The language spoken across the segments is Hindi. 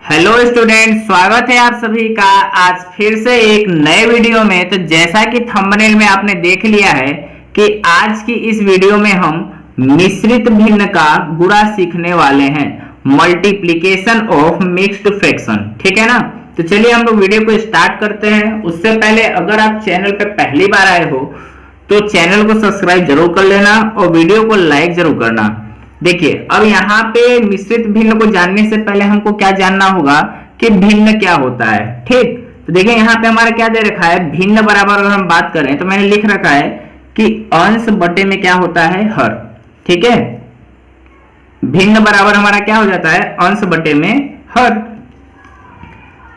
हेलो स्टूडेंट, स्वागत है आप सभी का आज फिर से एक नए वीडियो में। तो जैसा कि थंबनेल में आपने देख लिया है कि आज की इस वीडियो में हम मिश्रित भिन्न का गुणा सीखने वाले हैं, मल्टीप्लिकेशन ऑफ मिक्स्ड फ्रैक्शन। ठीक है ना। तो चलिए हम लोग वीडियो को स्टार्ट करते हैं। उससे पहले अगर आप चैनल पे पहली बार आए हो तो चैनल को सब्सक्राइब जरूर कर लेना और वीडियो को लाइक जरूर करना। देखिए, अब यहाँ पे मिश्रित भिन्न को जानने से पहले हमको क्या जानना होगा कि भिन्न क्या होता है। ठीक, तो देखिए यहाँ पे हमारा क्या दे रखा है, भिन्न बराबर अगर हम बात करें तो मैंने लिख रखा है कि अंश बटे में क्या होता है, हर। ठीक है, भिन्न बराबर हमारा क्या हो जाता है, अंश बटे में हर।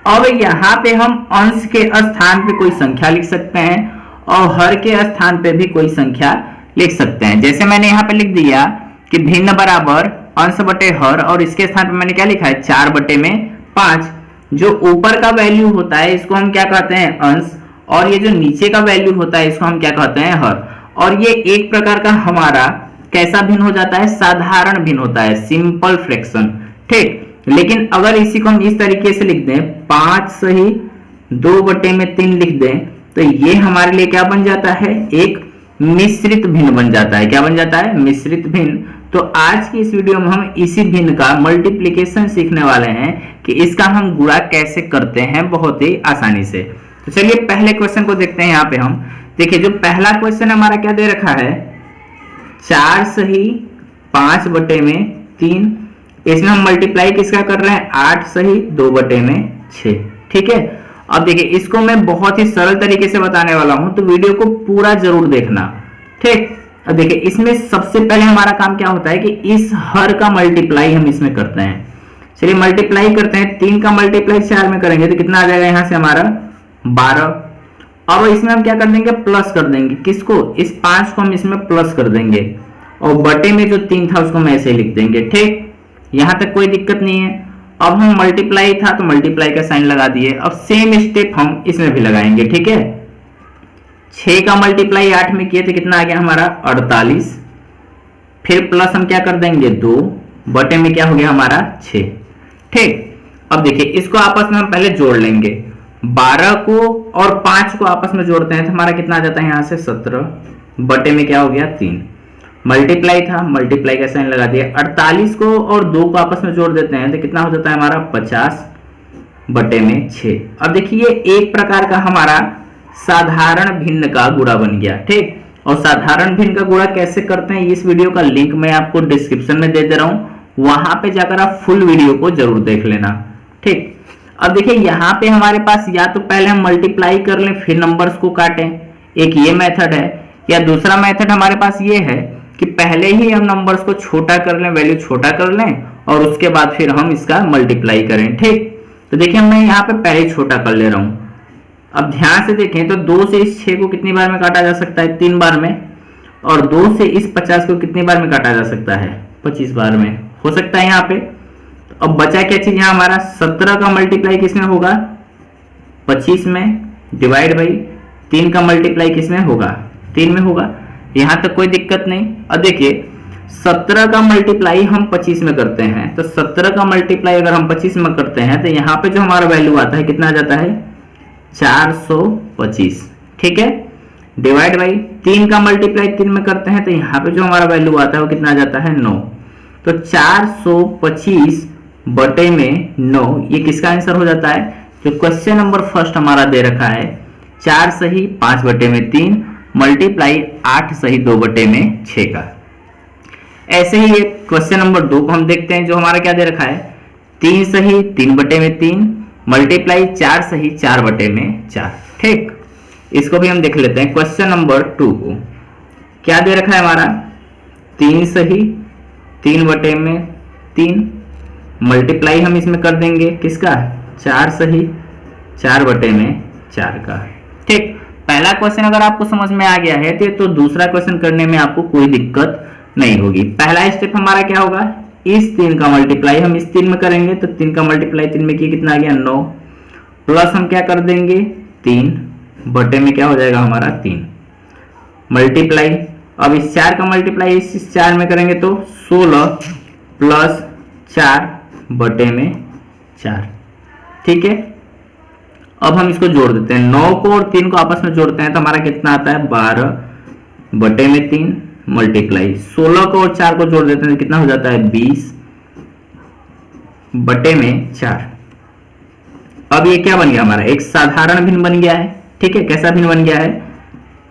अब यहाँ पे हम अंश के स्थान पे कोई संख्या लिख सकते हैं और हर के स्थान पे भी कोई संख्या लिख सकते हैं। जैसे मैंने यहाँ पे लिख दिया कि भिन्न बराबर अंश बटे हर, और इसके स्थान पे मैंने क्या लिखा है, 4 बटे में 5। जो ऊपर का वैल्यू होता है इसको हम क्या कहते हैं, अंश, और ये जो नीचे का वैल्यू होता है इसको हम क्या कहते हैं, हर। और ये एक प्रकार का हमारा कैसा भिन्न हो जाता है, साधारण भिन्न होता है, सिंपल फ्रैक्शन। ठीक, लेकिन अगर इसी को हम इस तरीके से लिख दें, 5 सही 2 बटे में 3 लिख दें, तो ये हमारे लिए क्या बन जाता है, एक मिश्रित भिन्न बन जाता है। क्या बन जाता है, मिश्रित भिन्न। तो आज की इस वीडियो में हम इसी भिन्न का मल्टीप्लिकेशन सीखने वाले हैं कि इसका हम गुणा कैसे करते हैं बहुत ही आसानी से। तो चलिए पहले क्वेश्चन को देखते हैं। यहाँ पे हम देखिए, जो पहला क्वेश्चन हमारा क्या दे रखा है, 4 सही 5 बटे में 3। इसमें हम मल्टीप्लाई किसका कर रहे हैं, 8 सही 2 बटे में 6। ठीक है, अब देखिए इसको मैं बहुत ही सरल तरीके से बताने वाला हूं, तो वीडियो को पूरा जरूर देखना। ठीक, अब देखिए इसमें सबसे पहले हमारा काम क्या होता है कि इस हर का मल्टीप्लाई हम इसमें करते हैं। चलिए मल्टीप्लाई करते हैं, 3 का मल्टीप्लाई 4 में करेंगे तो कितना आ जाएगा, यहां से हमारा 12। अब इसमें हम क्या कर देंगे, प्लस कर देंगे। किसको, इस 5 को हम इसमें प्लस कर देंगे, और बटे में जो 3 था उसको हम ऐसे लिख देंगे। ठीक, यहां तक कोई दिक्कत नहीं है। अब हम मल्टीप्लाई था तो मल्टीप्लाई का साइन लगा दिए। अब सेम स्टेप हम इसमें भी लगाएंगे। ठीक है, 6 का मल्टीप्लाई 8 में किए तो कितना आ गया हमारा, 48। फिर प्लस हम क्या कर देंगे, 2 बटे में क्या हो गया हमारा, 6। ठीक, अब देखिए इसको आपस में हम पहले जोड़ लेंगे। 12 को और 5 को आपस में जोड़ते हैं तो हमारा कितना आ जाता है, यहां से 17 बटे में क्या हो गया, 3। मल्टीप्लाई था, मल्टीप्लाई का साइन लगा दिया। 48 को और 2 को आपस में जोड़ देते हैं तो कितना हो जाता है हमारा, 50 बटे में 6। अब देखिए एक प्रकार का हमारा साधारण भिन्न का गुणा बन गया। ठीक, और साधारण भिन्न का गुणा कैसे करते हैं, इस वीडियो का लिंक मैं आपको डिस्क्रिप्शन में दे रहा हूं, वहां पे जाकर आप फुल वीडियो को जरूर देख लेना। ठीक, अब देखिए यहाँ पे हमारे पास या तो पहले हम मल्टीप्लाई कर लें फिर नंबर्स को काटें, एक ये मेथड है, या दूसरा मेथड हमारे पास ये है कि पहले ही हम नंबर्स को छोटा कर लें, वैल्यू छोटा कर लें, और उसके बाद फिर हम इसका मल्टीप्लाई करें। ठीक, तो देखिए मैं यहाँ पे पहले ही छोटा कर ले रहा हूं। अब ध्यान से देखें तो 2 से इस 6 को कितनी बार में काटा जा सकता है, 3 बार में, और 2 से इस 50 को कितनी बार में काटा जा सकता है, 25 बार में हो सकता है यहाँ पे। तो अब बचा क्या चीज यहाँ हमारा, 17 का मल्टीप्लाई किसमें होगा, 25 में, डिवाइड बाई 3 का मल्टीप्लाई किसमें होगा, 3 में होगा। यहां तक कोई दिक्कत नहीं। अब देखिए 17 का मल्टीप्लाई हम 25 में करते हैं, तो 17 का मल्टीप्लाई अगर हम 25 में करते हैं तो यहाँ पे जो हमारा वैल्यू आता है कितना आ जाता है, 425। ठीक है, डिवाइड बाई 3 का मल्टीप्लाई 3 में करते हैं तो यहाँ पे जो हमारा वैल्यू आता है वो कितना आ जाता है, 9। तो 425 बटे में 9, ये किसका आंसर हो जाता है, जो क्वेश्चन नंबर फर्स्ट हमारा दे रखा है, 4 सही 5 बटे में 3 मल्टीप्लाई 8 सही 2 बटे में 6 का। ऐसे ही ये क्वेश्चन नंबर 2 को हम देखते हैं, जो हमारा क्या दे रखा है, 3 सही 3 बटे में 3 मल्टीप्लाई 4 सही 4 बटे में 4। ठीक, इसको भी हम देख लेते हैं। क्वेश्चन नंबर 2 को क्या दे रखा है हमारा, 3 सही 3 बटे में 3 मल्टीप्लाई हम इसमें कर देंगे किसका, 4 सही 4 बटे में 4 का। ठीक, पहला क्वेश्चन अगर आपको समझ में आ गया है तो दूसरा क्वेश्चन करने में आपको कोई दिक्कत नहीं होगी। पहला स्टेप हमारा क्या होगा, इस 3 का मल्टीप्लाई हम इस 3 में करेंगे, तो 3 का मल्टीप्लाई 3 में किया कितना आ गया, 9, प्लस हम क्या कर देंगे, 3 बटे में क्या हो जाएगा हमारा, 3 मल्टीप्लाई। अब इस 4 का मल्टीप्लाई इस 4 में करेंगे तो 16 प्लस 4 बटे में 4। ठीक है, अब हम इसको जोड़ देते हैं, 9 को और 3 को आपस में जोड़ते हैं तो हमारा कितना आता है 12/3 मल्टीप्लाई 16 को और 4 को जोड़ देते हैं तो कितना हो जाता है 20/4। अब ये क्या बन गया हमारा, एक साधारण भिन्न बन गया है। ठीक है, कैसा भिन्न बन गया है,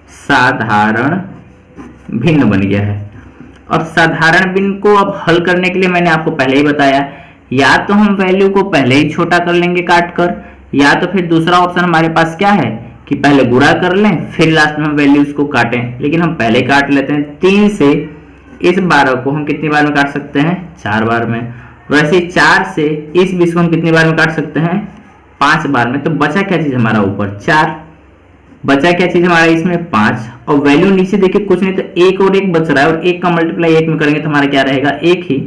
साधारण भिन्न बन गया है। अब साधारण भिन्न को अब हल करने के लिए मैंने आपको पहले ही बताया, या तो हम वैल्यू को पहले ही छोटा कर लेंगे काट कर, या तो फिर दूसरा ऑप्शन हमारे पास क्या है कि पहले गुणा कर लें फिर लास्ट में हम वैल्यूज को काटें, लेकिन हम पहले काट लेते हैं। 3 से इस 12 को हम कितनी बार में काट सकते हैं, 4 बार में। वैसे 4 से इस 20 को हम कितनी बार में काट सकते हैं, 5 बार में। तो बचा क्या चीज हमारा ऊपर 4, बचा क्या चीज हमारा इसमें 5, और वैल्यू नीचे देखिए कुछ नहीं तो 1 और 1 बच रहा है, और 1 का मल्टीप्लाई 1 में करेंगे तो हमारा क्या रहेगा 1 ही।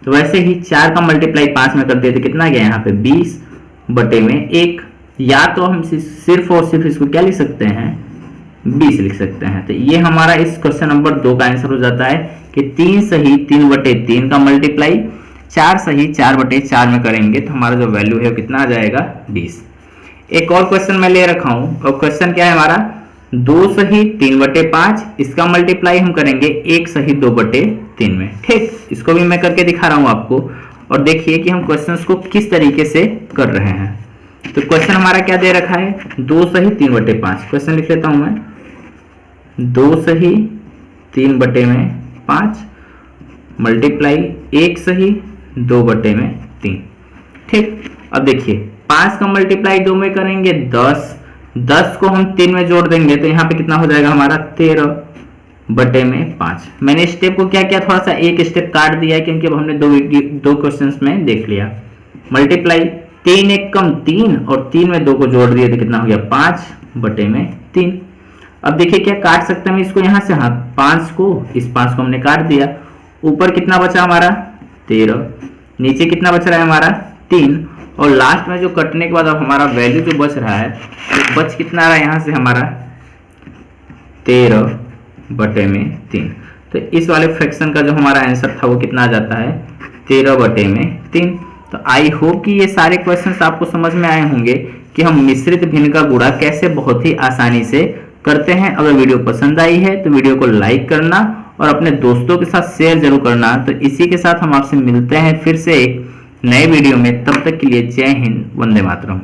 तो वैसे ही 4 का मल्टीप्लाई 5 में कर दिए तो कितना गया यहाँ पे 20/1। या तो हम सिर्फ और सिर्फ इसको क्या लिख सकते हैं 20 लिख सकते हैं। तो ये हमारा इस क्वेश्चन नंबर 2 का आंसर हो जाता है कि 3 सही 3/3 का मल्टीप्लाई 4 सही 4/4 में करेंगे तो हमारा जो वैल्यू है वो कितना आ जाएगा 20। एक और क्वेश्चन मैं ले रखा हूं, और क्वेश्चन क्या है हमारा 2 सही 3/5, इसका मल्टीप्लाई हम करेंगे 1 सही 2/3 में। ठीक, इसको भी मैं करके दिखा रहा हूं आपको, और देखिए कि हम क्वेश्चंस को किस तरीके से कर रहे हैं। तो क्वेश्चन हमारा क्या दे रखा है 2 सही 3/5। क्वेश्चन लिख लेता हूं मैं, 2 सही 3/5 मल्टीप्लाई 1 सही 2/3। ठीक, अब देखिए 5 का मल्टीप्लाई 2 में करेंगे 10 को हम 3 में जोड़ देंगे तो यहाँ पे कितना हो जाएगा हमारा 13/5। मैंने स्टेप को क्या किया, थोड़ा सा एक स्टेप काट दिया है क्योंकि अब हमने दो क्वेश्चंस में देख लिया। मल्टीप्लाई 3 1 कम 3 और 3 में 2 को जोड़ दिया तो कितना हो गया 5/3। अब देखिए क्या काट सकते हैं इसको यहाँ से, हाँ 5 को इस 5 को हमने काट दिया, ऊपर कितना बचा हमारा 13, नीचे कितना बच रहा है हमारा 3, और लास्ट में जो कटने के बाद अब हमारा वैल्यू जो बच रहा है तो बच कितना रहा है यहाँ से हमारा 13/3। तो इस वाले फ्रैक्शन का जो हमारा आंसर था वो कितना आ जाता है 13/3। तो आई होप कि ये सारे क्वेश्चंस आपको समझ में आए होंगे कि हम मिश्रित भिन्न का गुणा कैसे बहुत ही आसानी से करते हैं। अगर वीडियो पसंद आई है तो वीडियो को लाइक करना और अपने दोस्तों के साथ शेयर जरूर करना। तो इसी के साथ हम आपसे मिलते हैं फिर से एक नए वीडियो में, तब तक के लिए जय हिंद, वंदे मातरम।